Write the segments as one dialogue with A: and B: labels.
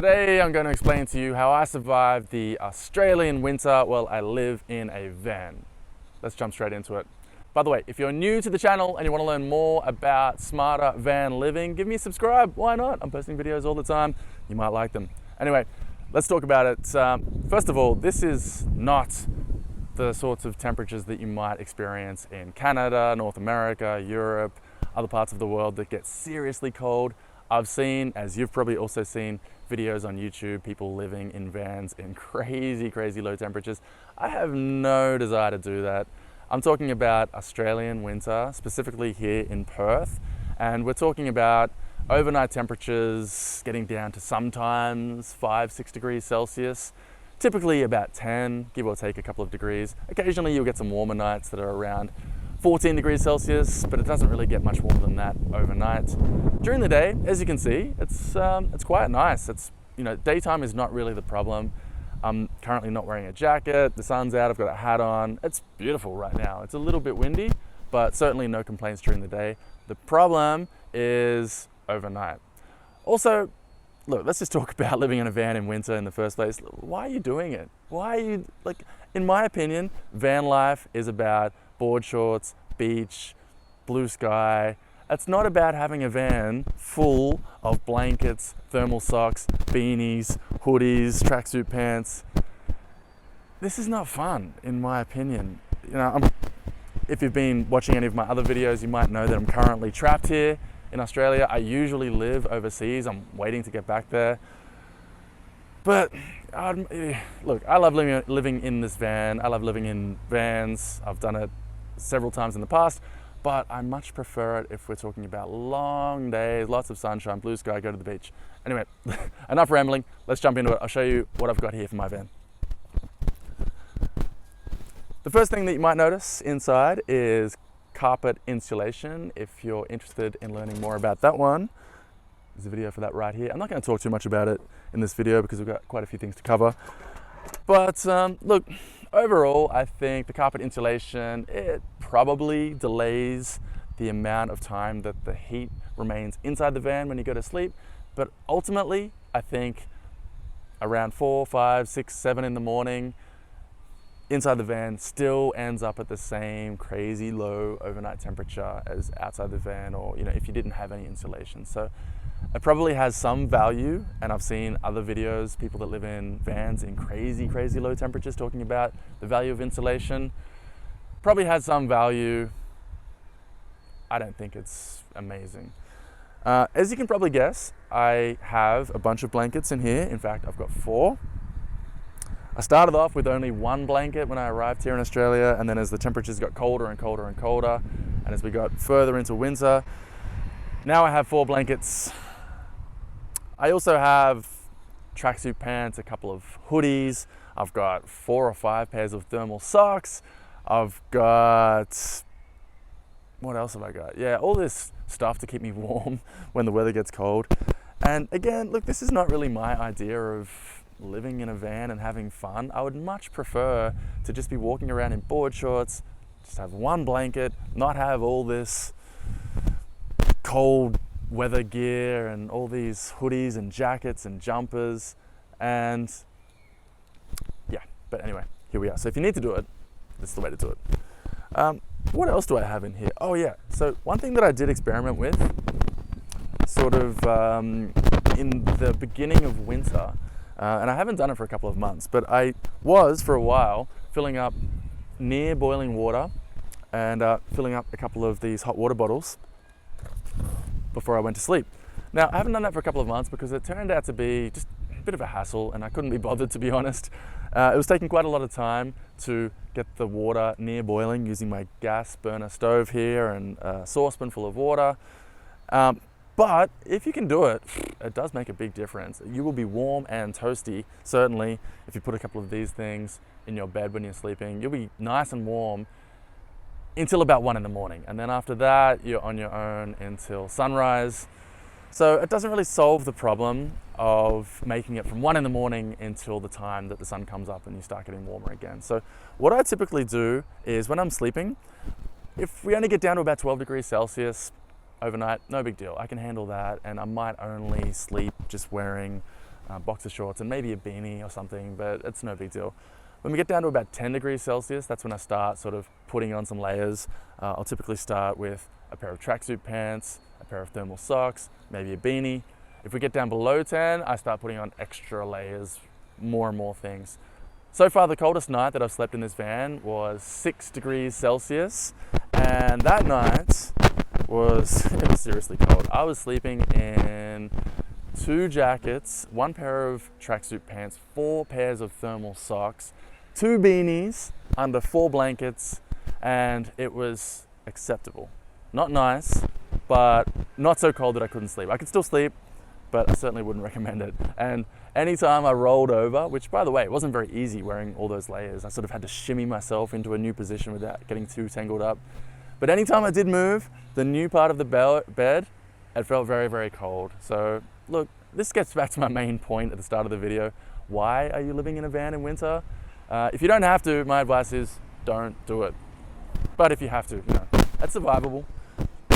A: Today I'm going to explain to you how I survived the Australian winter while I live in a van. Let's jump straight into it. By the way, if you're new to the channel and you want to learn more about smarter van living, give me a subscribe. Why not? I'm posting videos all the time. You might like them. Anyway, let's talk about it. First of all, this is not the sorts of temperatures that you might experience in Canada, North America, Europe, other parts of the world that get seriously cold. I've seen, as you've probably also seen, videos on YouTube, people living in vans in crazy low temperatures. I have no desire to do that. I'm talking about Australian winter, specifically here in Perth, and we're talking about overnight temperatures getting down to sometimes 5-6 degrees Celsius, typically about 10, give or take a couple of degrees. Occasionally you'll get some warmer nights that are around 14 degrees Celsius, but it doesn't really get much warmer than that overnight. During the day, as you can see, it's quite nice. Daytime is not really the problem. I'm currently not wearing a jacket, the sun's out, I've got a hat on. It's beautiful right now. It's a little bit windy, but certainly no complaints during the day. The problem is overnight. Also, look, let's just talk about living in a van in winter in the first place. Why are you doing it? In my opinion, van life is about board shorts, beach, blue sky. It's not about having a van full of blankets, thermal socks, beanies, hoodies, tracksuit pants. This is not fun, in my opinion. If you've been watching any of my other videos, you might know that I'm currently trapped here in Australia. I usually live overseas. I'm waiting to get back there. But look, I love living in this van. I love living in vans. I've done it several times in the past, but I much prefer it if we're talking about long days, lots of sunshine, blue sky, go to the beach. Anyway, enough rambling. Let's jump into it. I'll show you what I've got here for my van. The first thing that you might notice inside is carpet insulation. If you're interested in learning more about that one, there's a video for that right here. I'm not going to talk too much about it in this video because we've got quite a few things to cover. But look, overall, I think the carpet insulation, it probably delays the amount of time that the heat remains inside the van when you go to sleep. But ultimately, I think around 4, 5, 6, 7 in the morning, inside the van still ends up at the same crazy low overnight temperature as outside the van, or if you didn't have any insulation. So it probably has some value, and I've seen other videos, people that live in vans in crazy low temperatures talking about the value of insulation. Probably has some value. I don't think it's amazing. As you can probably guess, I have a bunch of blankets in here. In fact, I've got 4. I started off with only 1 blanket when I arrived here in Australia, and then as the temperatures got colder and colder and colder, and as we got further into winter, now I have 4 blankets. I also have tracksuit pants, a couple of hoodies. I've got 4 or 5 pairs of thermal socks. I've got, what else have I got? Yeah, all this stuff to keep me warm when the weather gets cold. And again, look, this is not really my idea of living in a van and having fun. I would much prefer to just be walking around in board shorts, just have 1 blanket, not have all this cold weather gear and all these hoodies and jackets and jumpers. And yeah, but anyway, here we are. So if you need to do it, this is the way to do it. What else do I have in here? Oh yeah, so one thing that I did experiment with sort of in the beginning of winter, and I haven't done it for a couple of months, but I was for a while filling up near boiling water and filling up a couple of these hot water bottles before I went to sleep. Now, I haven't done that for a couple of months because it turned out to be just a bit of a hassle, and I couldn't be bothered, to be honest. It was taking quite a lot of time to get the water near boiling using my gas burner stove here and a saucepan full of water. But if you can do it, it does make a big difference. You will be warm and toasty, certainly, if you put a couple of these things in your bed when you're sleeping. You'll be nice and warm until about 1 in the morning. And then after that, you're on your own until sunrise. So it doesn't really solve the problem of making it from 1 in the morning until the time that the sun comes up and you start getting warmer again. So what I typically do is when I'm sleeping, if we only get down to about 12 degrees Celsius overnight, no big deal. I can handle that, and I might only sleep just wearing boxer shorts and maybe a beanie or something, but it's no big deal. When we get down to about 10 degrees Celsius, that's when I start sort of putting on some layers. I'll typically start with a pair of tracksuit pants, a pair of thermal socks, maybe a beanie. If we get down below 10, I start putting on extra layers, more and more things. So far, the coldest night that I've slept in this van was 6 degrees Celsius, and that night it was seriously cold. I was sleeping in 2 jackets, 1 pair of tracksuit pants, 4 pairs of thermal socks, 2 beanies under 4 blankets, and it was acceptable. Not nice, but not so cold that I couldn't sleep. I could still sleep, but I certainly wouldn't recommend it. And anytime I rolled over, which by the way, it wasn't very easy wearing all those layers. I sort of had to shimmy myself into a new position without getting too tangled up. But anytime I did move, the new part of the bed, it felt very, very cold. So look, this gets back to my main point at the start of the video. Why are you living in a van in winter? If you don't have to, my advice is don't do it. But if you have to, that's survivable.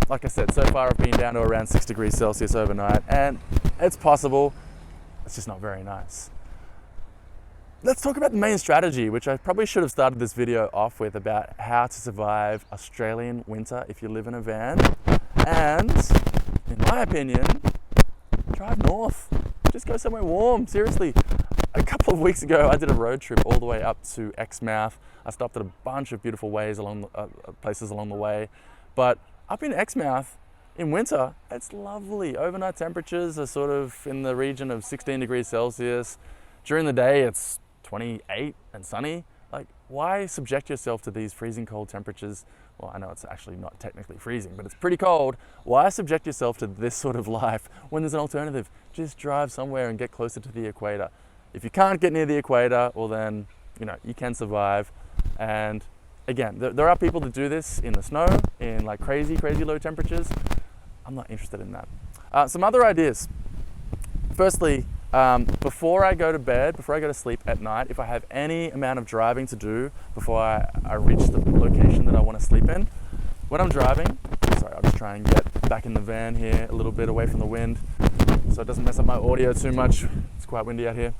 A: Like I said, so far I've been down to around 6 degrees Celsius overnight, and it's possible. It's just not very nice. Let's talk about the main strategy, which I probably should have started this video off with, about how to survive Australian winter if you live in a van. And in my opinion, drive north. Just go somewhere warm, seriously. A couple of weeks ago, I did a road trip all the way up to Exmouth. I stopped at a bunch of beautiful places along the way. But up in Exmouth, in winter, it's lovely. Overnight temperatures are sort of in the region of 16 degrees Celsius. During the day, it's 28 and sunny. Like, why subject yourself to these freezing cold temperatures? Well, I know it's actually not technically freezing, but it's pretty cold. Why subject yourself to this sort of life when there's an alternative? Just drive somewhere and get closer to the equator. If you can't get near the equator, well then, you can survive. And again, there are people that do this in the snow, in like crazy, crazy low temperatures. I'm not interested in that. Some other ideas. Firstly, before I go to bed, before I go to sleep at night, if I have any amount of driving to do before I reach the location that I want to sleep in, when I'm driving, sorry, I'll just try and get back in the van here a little bit away from the wind so it doesn't mess up my audio too much. It's quite windy out here.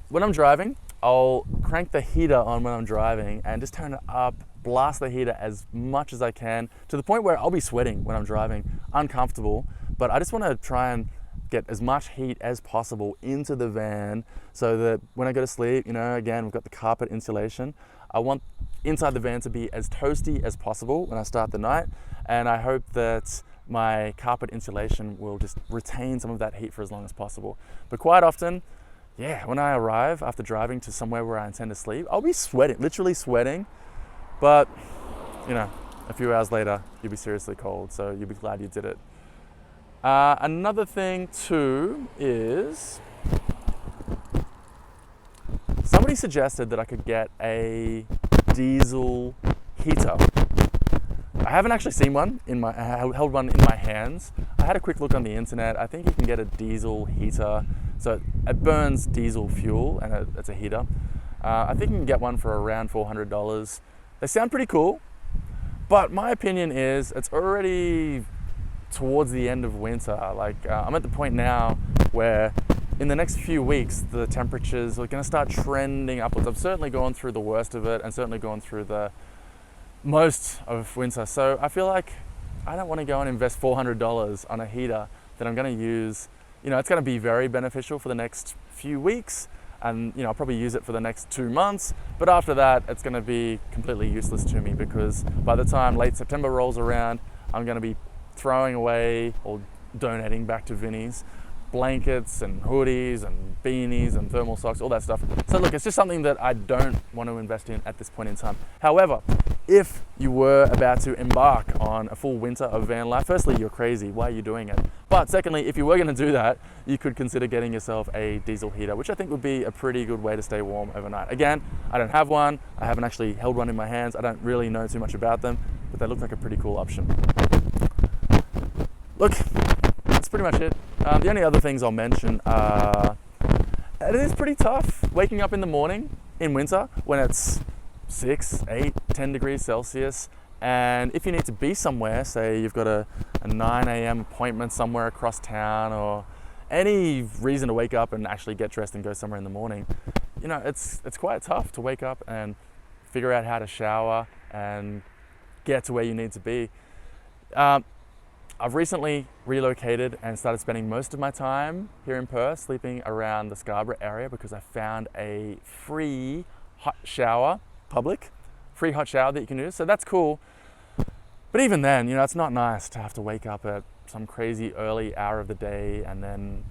A: When I'm driving, I'll crank the heater on when I'm driving and just turn it up, blast the heater as much as I can, to the point where I'll be sweating when I'm driving, uncomfortable, but I just want to try and get as much heat as possible into the van so that when I go to sleep, again, we've got the carpet insulation. I want inside the van to be as toasty as possible when I start the night, and I hope that my carpet insulation will just retain some of that heat for as long as possible. But quite often, when I arrive after driving to somewhere where I intend to sleep, I'll be sweating, literally sweating, but a few hours later, you'll be seriously cold, so you'll be glad you did it. Another thing too is, somebody suggested that I could get a diesel heater. I haven't actually seen one I held one in my hands. I had a quick look on the internet. I think you can get a diesel heater. So it burns diesel fuel and it's a heater. I think you can get one for around $400. They sound pretty cool, but my opinion is it's already towards the end of winter. I'm at the point now where in the next few weeks, the temperatures are going to start trending upwards. I've certainly gone through the worst of it and certainly gone through the most of winter. So I feel like I don't want to go and invest $400 on a heater that I'm going to use. It's going to be very beneficial for the next few weeks, and I'll probably use it for the next 2 months. But after that, it's going to be completely useless to me, because by the time late September rolls around, I'm going to be throwing away or donating back to Vinnie's blankets and hoodies and beanies and thermal socks, all that stuff. So look, it's just something that I don't want to invest in at this point in time. However, if you were about to embark on a full winter of van life, firstly, you're crazy. Why are you doing it? But secondly, if you were going to do that, you could consider getting yourself a diesel heater, which I think would be a pretty good way to stay warm overnight. Again, I don't have one. I haven't actually held one in my hands. I don't really know too much about them, but they look like a pretty cool option. Look, that's pretty much it. The only other things I'll mention are, it is pretty tough waking up in the morning in winter when it's 6, 8, 10 degrees Celsius. And if you need to be somewhere, say you've got a 9 a.m. appointment somewhere across town, or any reason to wake up and actually get dressed and go somewhere in the morning, you know, it's quite tough to wake up and figure out how to shower and get to where you need to be. I've recently relocated and started spending most of my time here in Perth sleeping around the Scarborough area because I found a free hot shower, free hot shower that you can use. So that's cool. But even then, you know, it's not nice to have to wake up at some crazy early hour of the day and then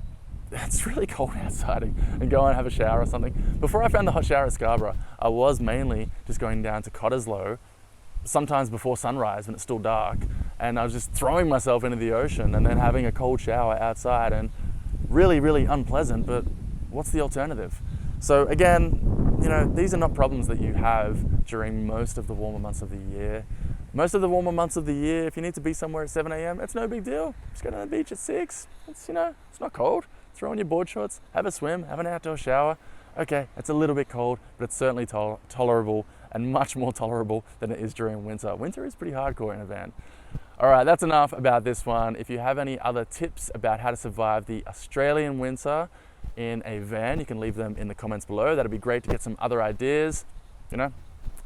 A: it's really cold outside and go and have a shower or something. Before I found the hot shower at Scarborough, I was mainly just going down to Cottesloe, sometimes before sunrise when it's still dark, and I was just throwing myself into the ocean and then having a cold shower outside, and really, really unpleasant, but what's the alternative? So again, you know, these are not problems that you have during most of the warmer months of the year. Most of the warmer months of the year, if you need to be somewhere at 7 a.m, it's no big deal. Just go to the beach at 6. It's, you know, it's not cold. Throw on your board shorts, have a swim, have an outdoor shower. Okay, it's a little bit cold, but it's certainly tolerable, and much more tolerable than it is during winter. Winter is pretty hardcore in a van. All right, that's enough about this one. If you have any other tips about how to survive the Australian winter in a van, you can leave them in the comments below. That'd be great to get some other ideas. You know,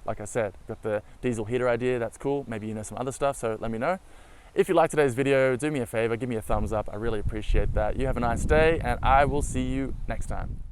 A: like I said, got the diesel heater idea, that's cool. Maybe you know some other stuff, so let me know. If you liked today's video, do me a favor, give me a thumbs up. I really appreciate that. You have a nice day, and I will see you next time.